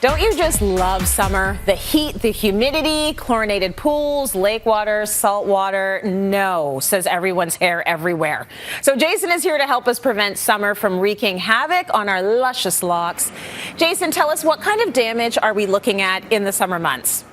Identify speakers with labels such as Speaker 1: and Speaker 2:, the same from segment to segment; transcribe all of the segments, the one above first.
Speaker 1: Don't you just love summer? The heat, the humidity, chlorinated pools, lake water, salt water? No, says everyone's hair everywhere. So Jason is here to help us prevent summer from wreaking havoc on our luscious locks. Jason, tell us, what kind of damage are we looking at in the summer months?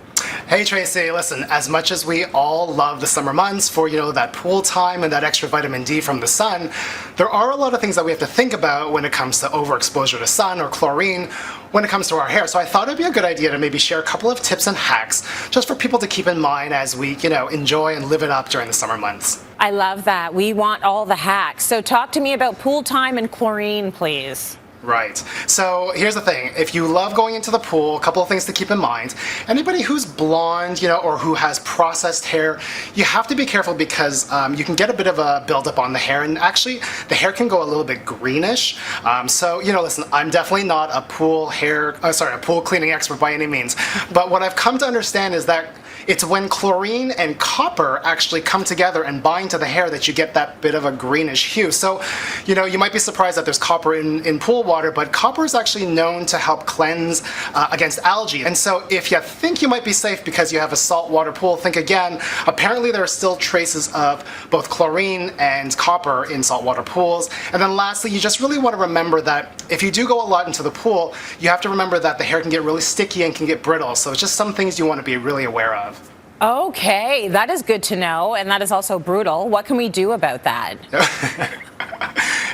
Speaker 2: Hey Tracy, listen, as much as we all love the summer months for, that pool time and that extra vitamin D from the sun, there are a lot of things that we have to think about when it comes to overexposure to sun or chlorine when it comes to our hair. So I thought it'd be a good idea to maybe share a couple of tips and hacks just for people to keep in mind as we, enjoy and live it up during the summer months.
Speaker 1: I love that. We want all the hacks. So talk to me about pool time and chlorine, please.
Speaker 2: Right. So here's the thing. If you love going into the pool, a couple of things to keep in mind. Anybody who's blonde, or who has processed hair, you have to be careful because you can get a bit of a buildup on the hair, and actually the hair can go a little bit greenish. Listen, I'm definitely not a pool cleaning expert by any means, but what I've come to understand is that it's when chlorine and copper actually come together and bind to the hair that you get that bit of a greenish hue. So, you might be surprised that there's copper in pool water, but copper is actually known to help cleanse against algae. And so if you think you might be safe because you have a saltwater pool, think again. Apparently there are still traces of both chlorine and copper in saltwater pools. And then lastly, you just really want to remember that if you do go a lot into the pool, you have to remember that the hair can get really sticky and can get brittle. So it's just some things you want to be really aware of.
Speaker 1: Okay, that is good to know, and that is also brutal. What can we do about that?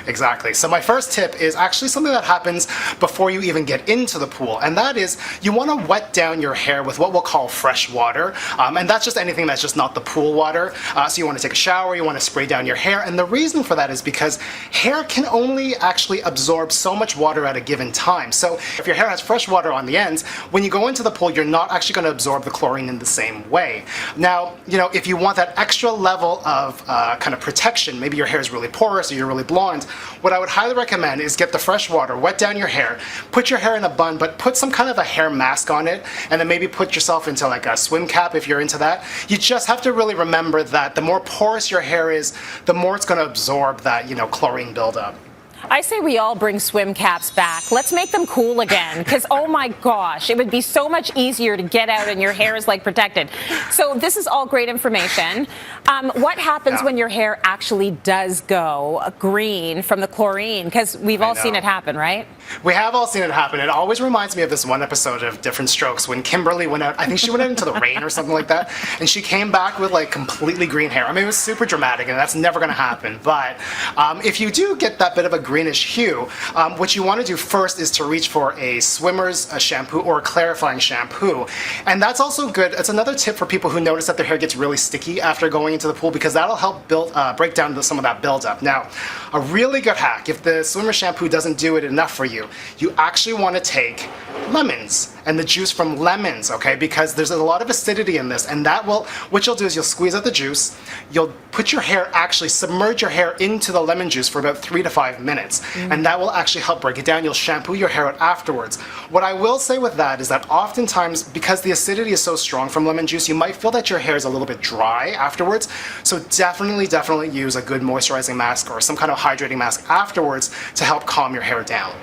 Speaker 2: Exactly. So my first tip is actually something that happens before you even get into the pool, and that is you want to wet down your hair with what we'll call fresh water, and that's just anything that's just not the pool water. So you want to take a shower, you want to spray down your hair, and the reason for that is because hair can only actually absorb so much water at a given time. So if your hair has fresh water on the ends, when you go into the pool, you're not actually going to absorb the chlorine in the same way. Now, if you want that extra level of kind of protection, maybe your hair is really porous or you're really blonde, what I would highly recommend is get the fresh water, wet down your hair, put your hair in a bun, but put some kind of a hair mask on it, and then maybe put yourself into like a swim cap if you're into that. You just have to really remember that the more porous your hair is, the more it's going to absorb that, chlorine buildup.
Speaker 1: I say we all bring swim caps back. Let's make them cool again, because oh my gosh, it would be so much easier to get out and your hair is like protected. So this is all great information. What happens when your hair actually does go green from the chlorine? Because we've all seen it happen, right?
Speaker 2: We have all seen it happen. It always reminds me of this one episode of Different Strokes when Kimberly went out, I think she went out into the rain or something like that, and she came back with like completely green hair. I mean, it was super dramatic, and that's never going to happen. But if you do get that bit of a greenish hue, what you want to do first is to reach for a swimmer's shampoo or a clarifying shampoo. And that's also good. It's another tip for people who notice that their hair gets really sticky after going into the pool, because that'll help break down some of that buildup. Now, a really good hack, if the swimmer shampoo doesn't do it enough for you, you actually want to take lemons and the juice from lemons, okay? Because there's a lot of acidity in this, and what you'll do is you'll squeeze out the juice, you'll put your hair, actually submerge your hair into the lemon juice for about 3 to 5 minutes, and that will actually help break it down. You'll shampoo your hair out afterwards. What I will say with that is that oftentimes, because the acidity is so strong from lemon juice, you might feel that your hair is a little bit dry afterwards, so definitely use a good moisturizing mask or some kind of hydrating mask afterwards to help calm your hair down.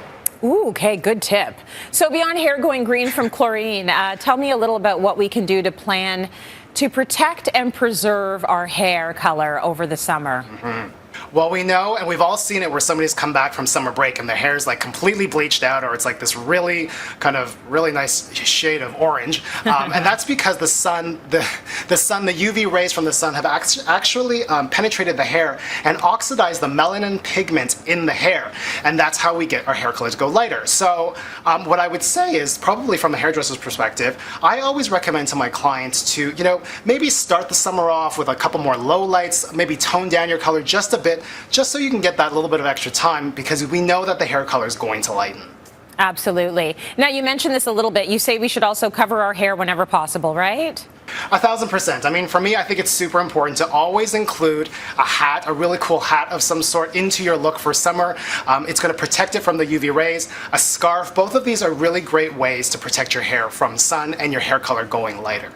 Speaker 1: Ooh, okay, good tip. So beyond hair going green from chlorine, tell me a little about what we can do to plan to protect and preserve our hair color over the summer.
Speaker 2: Well, we know, and we've all seen it, where somebody's come back from summer break and their hair is like completely bleached out, or it's like this really nice shade of orange, and that's because the UV rays from the sun have actually penetrated the hair and oxidized the melanin pigment in the hair, and that's how we get our hair color to go lighter. So what I would say is, probably from a hairdresser's perspective, I always recommend to my clients to maybe start the summer off with a couple more low lights, maybe tone down your color just a bit, just so you can get that little bit of extra time, because we know that the hair color is going to lighten.
Speaker 1: Absolutely. Now, you mentioned this a little bit. You say we should also cover our hair whenever possible, right?
Speaker 2: 1,000%. I mean, for me, I think it's super important to always include a hat, a really cool hat of some sort, into your look for summer. It's going to protect it from the UV rays. A scarf. Both of these are really great ways to protect your hair from sun and your hair color going lighter.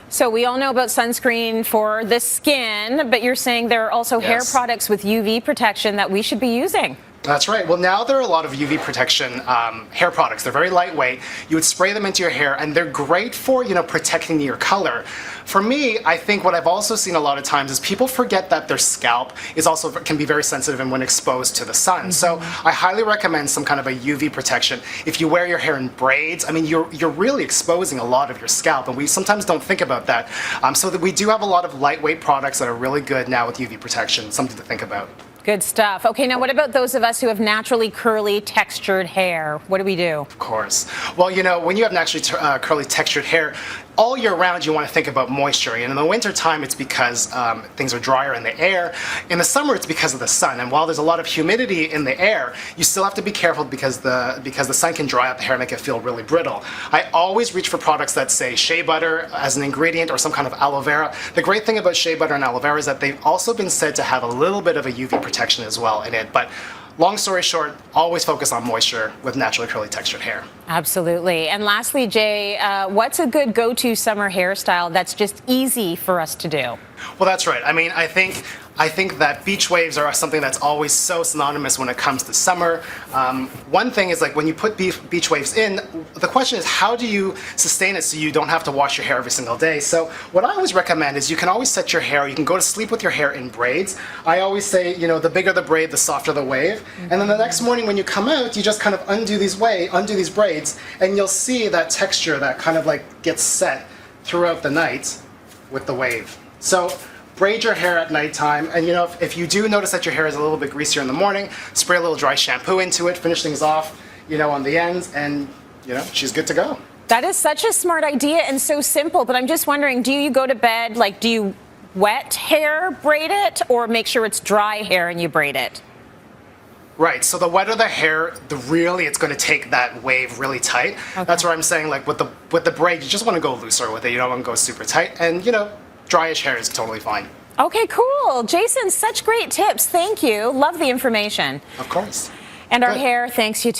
Speaker 1: So we all know about sunscreen for the skin, but you're saying there are also hair products with UV protection that we should be using.
Speaker 2: That's right. Well, now there are a lot of UV protection hair products. They're very lightweight. You would spray them into your hair, and they're great for, protecting your color. For me, I think what I've also seen a lot of times is people forget that their scalp can be very sensitive and when exposed to the sun. So I highly recommend some kind of a UV protection. If you wear your hair in braids, I mean, you're really exposing a lot of your scalp, and we sometimes don't think about that. So that we do have a lot of lightweight products that are really good now with UV protection. Something to think about.
Speaker 1: Good stuff. Okay, now what about those of us who have naturally curly, textured hair? What do we do?
Speaker 2: Of course. Well, when you have naturally curly, textured hair, all year round you want to think about moisture. And in the winter time, it's because things are drier in the air. In the summer, it's because of the sun. And while there's a lot of humidity in the air, you still have to be careful because the sun can dry out the hair and make it feel really brittle. I always reach for products that say shea butter as an ingredient or some kind of aloe vera. The great thing about shea butter and aloe vera is that they've also been said to have a little bit of a UV protection as well in it. But long story short, always focus on moisture with naturally curly textured hair.
Speaker 1: Absolutely. And lastly, Jay, what's a good go-to summer hairstyle that's just easy for us to do?
Speaker 2: Well, that's right. I mean, I think that beach waves are something that's always so synonymous when it comes to summer. One thing is, like, when you put beach waves in, the question is, how do you sustain it so you don't have to wash your hair every single day? So what I always recommend is you can always set your hair, you can go to sleep with your hair in braids. I always say, the bigger the braid, the softer the wave. And then the next morning when you come out, you just kind of undo these braids, and you'll see that texture that kind of like gets set throughout the night with the wave. So braid your hair at nighttime, and if you do notice that your hair is a little bit greasier in the morning, spray a little dry shampoo into it, finish things off, on the ends, and she's good to go.
Speaker 1: That is such a smart idea and so simple, but I'm just wondering, do you go to bed, do you wet hair braid it, or make sure it's dry hair and you braid it?
Speaker 2: Right, so the wetter the hair, it's going to take that wave really tight. Okay. That's where I'm saying, with the braid, you just want to go looser with it. You don't want to go super tight, and dryish hair is totally fine.
Speaker 1: Okay, cool. Jason, such great tips. Thank you. Love the information.
Speaker 2: Of course.
Speaker 1: And our hair thanks you too.